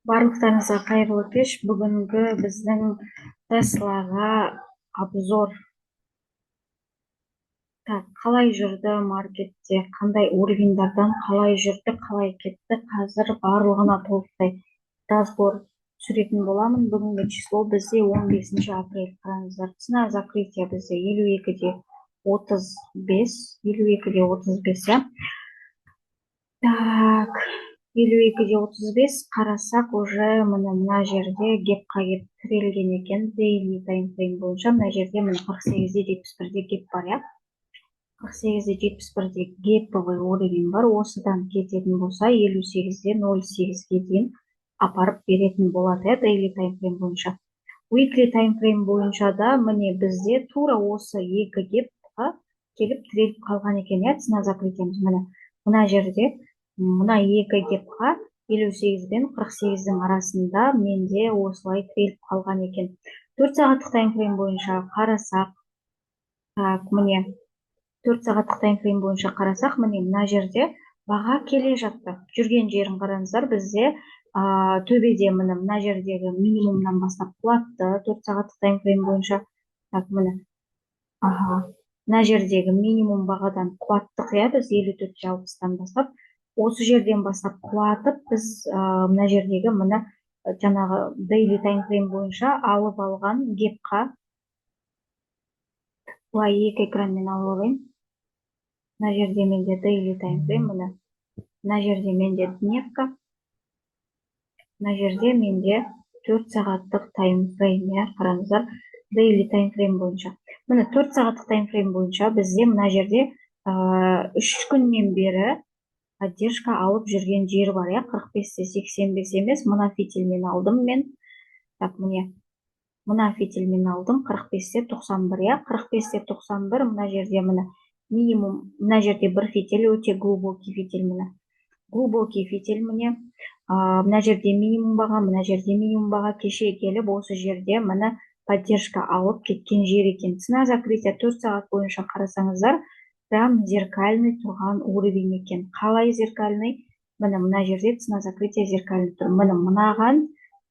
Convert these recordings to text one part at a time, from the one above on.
Барлықтарыңызға қайырлы кеш. Бүгінгі біздің Теслаға обзор. Қалай жүрді маркетте, қандай уровеньдардан қалай жүрді, қалай кетті, қазір барлығына толықтай разбор түсіретін боламын. Бүгінгі число бізде 15 апрель. Қараңыздар, цена закрытия бізде 52,35, 52,35, иә. Так, 52,35 қарасақ, уже мына жерде гепқа кеп тірелген екен. Дейли таймфрейм бойынша мына жерде 48-71-де геп бар, иә. 48-71-де геповый уровень бар. Осыдан кететін болса 58-08-ге дейін апарып беретін болады, иә, дейли таймфрейм бойынша. Weekly таймфрейм бойынша да міне бізде тура осы екі гепқа келіп тіреліп қалған екен, иә, цена закрытиеміз. Мына жерде мына екі гепқа 58 бен 48-дің арасында менде осылай тіреліп қалған екен. 4 сағаттық таймфрейм бойынша қарасақ, міне 4 сағаттық таймфрейм бойынша қарасақ, міне мына жерде баға келе жатты. Жүрген жерін қараңыздар, бізде төбеде мына жердегі минимумнан бастап құлатты. 4 сағаттық таймфрейм бойынша мына жердегі минимум бағадан құлаттық, иә, біз 54,60-тан бастап. Осы жерден бастап құлатып, біз мына жердегі жаңағы дейли таймфрейм бойынша алып алған гепқа, былай екі экранмен алып алайын. Мына жерде менде дейли таймфрейм, мына жерде менде дневка, мына жерде менде 4 сағаттық таймфрейм, иә, қараңыздар, дейли таймфрейм бойынша. Міне 4 сағаттық таймфрейм бойынша бізде мына жерде 3 күннен бері поддержка алып жүрген жер бар, иә, 45-85 емес, мына фитильмен алдым мен. Так, мына фитильмен алдым, 45-91, иә, 45-91, мына жерде минимум, мына жерде бір фитиль, өте глубокий фитиль, глубокий фитиль, мына жерде минимум баға, мына жерде минимум баға, кеше келіп осы жерде поддержка алып кеткен жер екен. Цена закрытия 4 сағат бойынша қарасаңыздар, прям зеркальный тұрған уровень екен. Қалай зеркальный? Мына жерде цена закрытия зеркальный тұр. Мынаған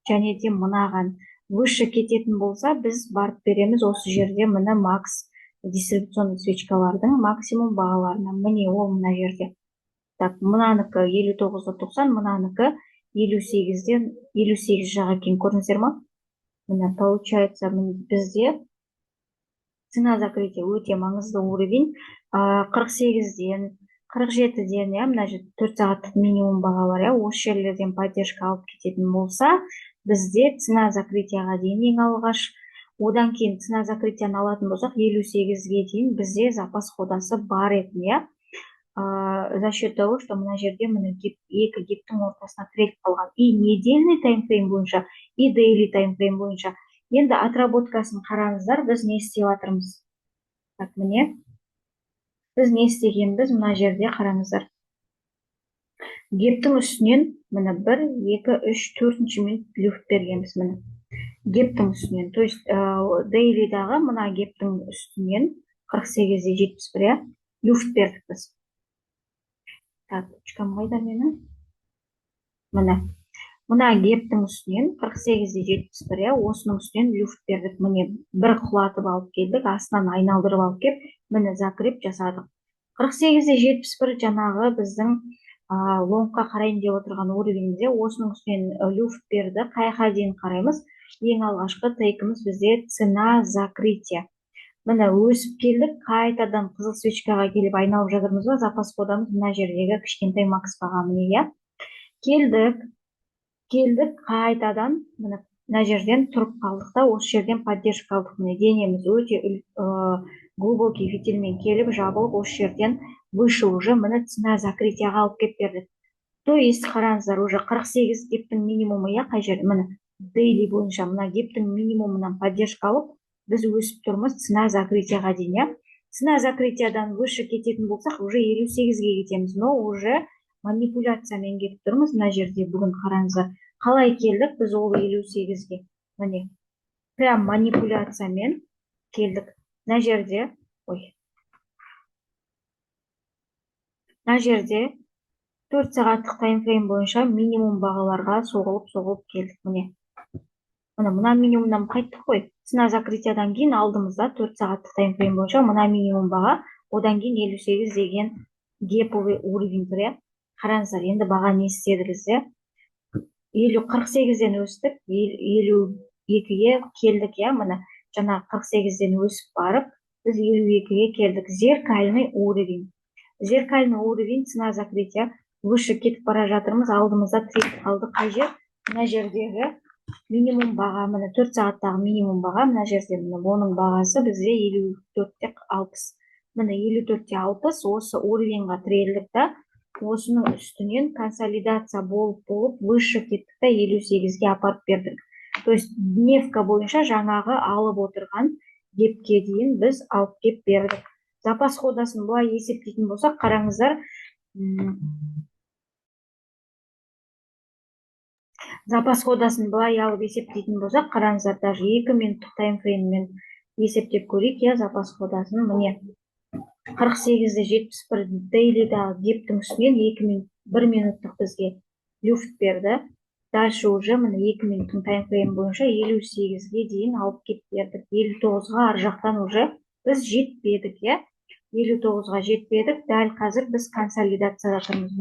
және де мынаған выше кететін болса, біз барып береміз осы жерде макс дистрибуционный свечкалардың максимум бағаларына. Міне ол мына жерде. Так, мынанікі 59-90, мынанікі 58 жағы екен, көрдіңіздер ма? Получается, бізде цена закрытия өте маңызды уровень. 48-ден, 47-ден, иә, мына жерде 4 сағаттық минимум баға бар, иә, осы жерлерден поддержка алып кететін болса, бізде цена закрытияға дейін ең алғаш, одан кейін цена закрытияны алатын болсақ, 58-ге дейін бізде запас ходасы бар еді, иә. За счет того, что мына жерде екі гептің ортасына тіреліп қалған. И недельный таймфрейм бойынша, и дейли таймфрейм бойынша. Енді отработкасын қараңыздар, біз не істеп жатырмыз? Так, міне біз не істегенбіз? Мына жерде қараңыздар. Гептің үстінен 1, 2, 3, 4-ші минут люфт бергенбіз, гептің үстінен. То есть дейлидағы мына гептің үстінен 48-71 люфт бердік біз. Так, үшкам қайда менің? Мына гептің үстінен 48-71, осының үстінен люфт бердік. Міне бір құлатып алып келдік, астынан айналдырып алып кеп, закреп жасадық. 48-71 жаңағы біздің лонгқа қарайын деп отырған уровеньде, осының үстінен люфт берді. Қайға дейін қараймыз? Ең алғашқы тейкіміз бізде цена закрытия. Өсіп келдік, қайтадан қызыл свечкаға келіп айналып жатырмыз ба, запас кодамыз мына жердегі кішкентай макс баға, міне, келдік, қайтадан мына жерден тұрып қалдық та, осы жерден поддержка алдық. Денеміз өте глубокий фитильмен келіп жабылып, осы жерден выше уже цена закрытияға алып кеп бердік. То есть қараңыздар, уже 48 гептің минимумы, иә, қай жерде? Дейли бойынша мына гептің минимумынан поддержка алып, біз өсіп тұрмыз цена закрытияға дейін, иә. Цена закрытиядан выше кететін болсақ, уже 58-ге кетеміз, но уже манипуляциямен кетіп тұрмыз. Мына жерде бүгін қараңыздар, қалай келдік біз ол 58-ге? Міне, прям манипуляциямен келдік. Мына жерде 4 сағаттық таймфрейм бойынша минимум бағаларға соғылып келдік. Мына минимумнан қайттық қой. Цена закрытиядан кейін алдымызда 4 сағаттық таймфрейм бойынша мына минимум баға, одан кейін 58 деген геповый уровень тұр, иә. Қараңыздар, енді баға не істеді бізде? 48-ден өстік, 52-ге келдік, иә. Жаңа 48-ден өсіп барып, біз 52-ге келдік. Зеркальный уровень. Зеркальный уровень, цена закрытия. Выше кетіп бара жатырмыз, алдымызда тірек қалды. Қай жер? Мына жердегі минимум баға, 4 сағаттағы минимум баға, мына жерде оның бағасы бізде 54,60. 54,60 осы уровеньға тірелдік та, осының үстінен консолидация болып выше кеттік та 58-ге апарып бердік. То есть дневка бойынша жаңағы алып отырған гепке дейін біз алып кеп бердік. Запас ходасын бұлай есептейтін болсақ, қараңыздар, запас ходасын былай алып есептейтін болсақ, қараңыздар, даже 2 минуттық таймфрейммен есептеп көрейік, иә, запас ходасын. 48-де 71 дейлидағы гептің үстінен 1 минуттық бізге люфт берді. Дальше уже 2 минуттың таймфрейм бойынша 58-ге дейін алып кеп бердік. 59-ға ар жақтан уже біз жетпедік, иә. 59-ға жетпедік. Дәл қазір біз консолидацияда тұрмыз.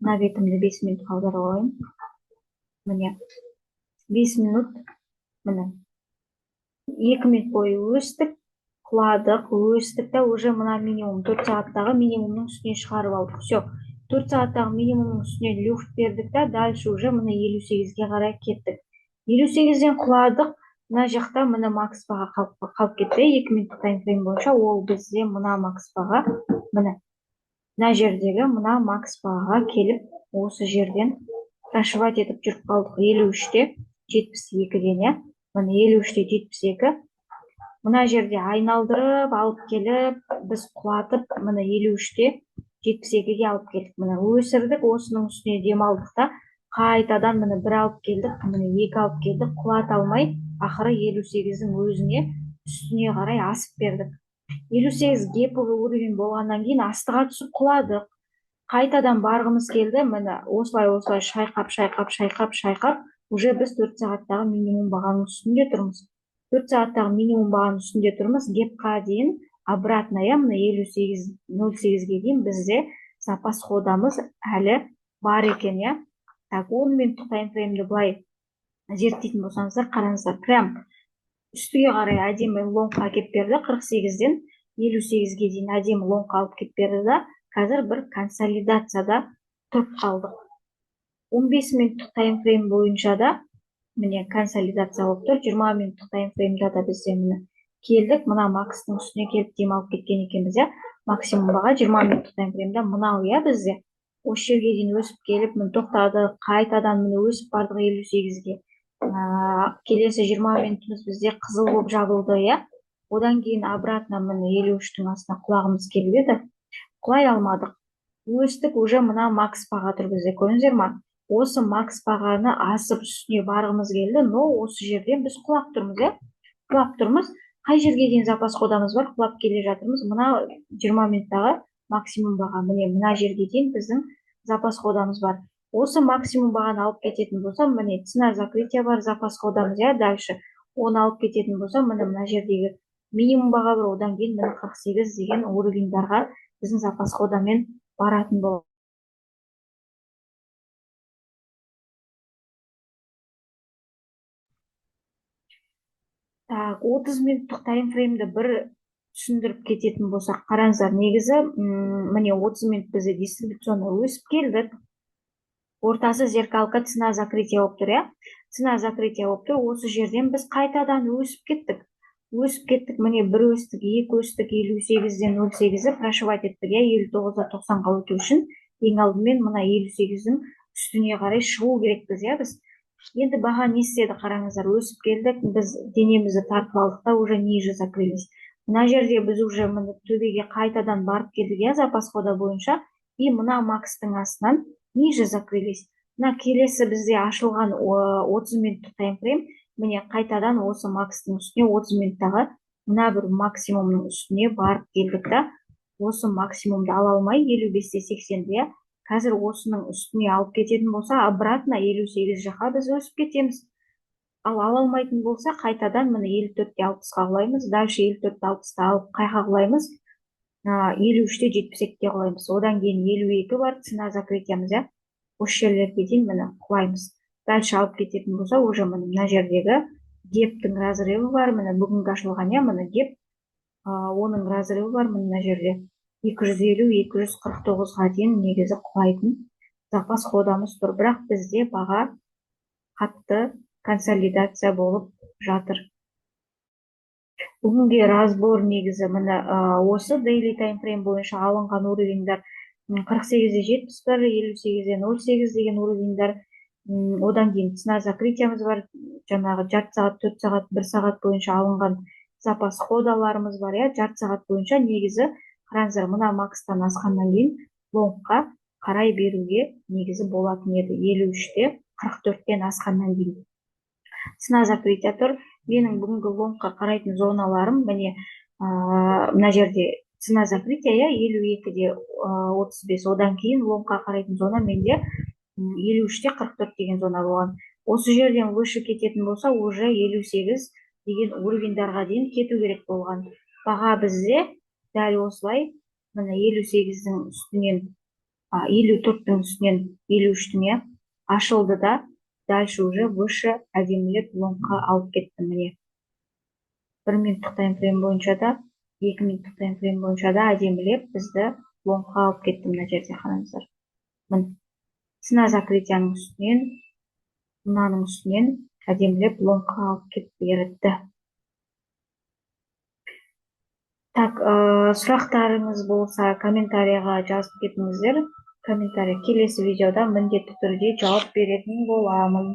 Мына бетімді 5 минут қалдырып алайын. 5 минут, 2 минут бойы өстік, құладық, өстік та уже мына минимум 4 сағаттағы минимумның үстіне шығарып алдық. Все, 4 сағаттағы минимумның үстіне люфт бердік та, дальше уже 58-ге қарай кеттік. 58-ден құладық, мына жақта макс баға қалып кетті. 2 минуттық таймфрейм бойынша ол бізде макс баға, мына жердегі макс бағаға келіп, осы жерден прошивать етіп жүріп қалдық. 53-те 72-ден, иә. 53-те 72. Мына жерде айналдырып, алып келіп, біз құлатып, 53-те 72-ге алып келдік. Өсірдік, осының үстіне демалдық та, қайтадан 1 алып келдік, 2 алып келдік, құлат алмай, ақыры 58-дің өзіне үстіне қарай асып бердік. 58 геповый уровень болғаннан кейін астыға түсіп құладық. Қайтадан барғымыз келді, осылай шайқап, уже біз 4 сағаттағы минимум бағаның үстінде тұрмыз. 4 сағаттағы минимум бағаның үстінде тұрмыз, гепқа дейін обратно, 58-08-ге дейін бізде запас ходамыз әлі бар екен, иә. Так, 10 минуттық таймфреймді былай зерттейтін болсаңыздар, қараңыздар, прям үстіге қарай әдемі лонгқа кеп берді, 48-ден 58-ге дейін әдемі лонгқа алып кеп берді да, қазір бір консолидацияда тұрып қалдық. 15 минуттық таймфрейм бойынша да консолидация болып тұр. 20 минуттық таймфреймда да бізде келдік. Макстың үстіне келіп демалып кеткен екенбіз, иә. Максимум баға 20 минуттық таймфреймда мынау, иә, бізде. Осы жерге дейін өсіп келіп, тоқтады, қайтадан өсіп бардық 58-ге. Келесі 20 минутымыз бізде қызыл болып жабылды, иә. Одан кейін обратно 53-тің астына құлағымыз келіп еді. Құлай алмадық. Өстік, уже макс баға тұр бізде, көрдіңіздер ме? Осы макс бағаны асып үстіне барғымыз келді, но осы жерден біз құлап тұрмыз, иә? Құлап тұрмыз. Қай жерге дейін запас ходамыз бар, құлап келе жатырмыз. 20 минуттағы максимум баға, мына жерге дейін біздің запас ходамыз бар. Осы максимум бағаны алып кететін болса, цена закрытия бар, запас ходамыз, иә, дальше. Оны алып кететін болса, мына жердегі минимум баға бар, одан кейін 48 деген уровеньдарға біздің запас ходамен баратын болады. Так, 30 минуттық таймфреймді бір түсіндіріп кететін болсақ, қараңыздар, негізі 30 минут бізде дистрибуционно өсіп келдік. Ортасы зеркалка цена закрытия болып тұр, иә? Цена закрытия болып тұр, осы жерден біз қайтадан өсіп кеттік. Бір өстік, 2 өстік, 58-ден 08-ді прошивать еттік, иә, 59-да 90-ға өту үшін. Ең алдымен 58-дің үстіне қарай шығу керекпіз, иә, біз. Енді баға не істеді, қараңыздар, өсіп келдік, біз денемізді тартып алдық та, уже ниже закрылись. Мына жерде біз уже төбеге қайтадан барып келдік, иә, запас хода бойынша, и макстың астынан ниже закрылись. Келесі бізде ашылған 30 минуттық таймфрейм, қайтадан осы макстың үстіне 30 минуттағы бір максимумның үстіне барып келдік та, осы максимумды ала алмай 55-те 80-де қазір осының үстіне алып кететін болса, обратно 58 жаққа біз өсіп кетеміз. Ал ала алмайтын болса, қайтадан міне 54-те 60-қа құлаймыз. Дальше 54-те 60-та алып қайқа құлаймыз? 53-те 72-ке құлаймыз. Одан кейін 52 бар, цена закрытиямыз, иә. Осы жерлерге дейін міне құлаймыз. Дальше алып кететін болса, уже мына жердегі гептің разрывы бар, міне бүгінгі ашылған, иә, міне геп, оның разрывы бар мына жерде. 250-249-ға дейін негізі құлайтын запас ходамыз тұр. Бірақ бізде баға қатты консолидация болып жатыр. Бүгінге разбор негізі міне осы daily time frame бойынша алынған уровеньдар 48-де 71, 58-де 08 деген уровеньдар. Одан кейін цена закрытиямыз бар, жаңағы жарты сағат, 4 сағат, 1 сағат бойынша алынған запас ходаларымыз бар, иә. Жарты сағат бойынша негізі қараңыздар, мына макстан асқаннан кейін лонгқа қарай беруге негізі болатын еді. 53-те 44-тен асқаннан кейін цена закрытия тұр. Менің бүгінгі лонгқа қарайтын зоналарым міне мына жерде цена закрытия, иә, 52-де 35. Одан кейін лонгқа қарайтын зона менде 53-те 44 деген зона болған. Осы жерден выше кететін болса, уже 58 деген уровеньдарға дейін кету керек болған. Баға бізде дәл осылай міне 58-дің үстінен 54-тің үстінен 53-тің ашылды да дальше уже выше әдемілеп лонгқа алып кетті. Міне 1 минуттық таймфрейм бойынша да, 2 минуттық таймфрейм бойынша да әдемілеп бізді лонгқа алып кетті. Мына жерде қараңыздар. Міне цена закрытияның үстінен, мынаның үстінен әдемілеп лонгқа алып кетіп берді. Так, сұрақтарыңыз болса, комментарияға жазып кетіңіздер. Комментарий келесі видеода міндетті түрде жауап беретін боламын.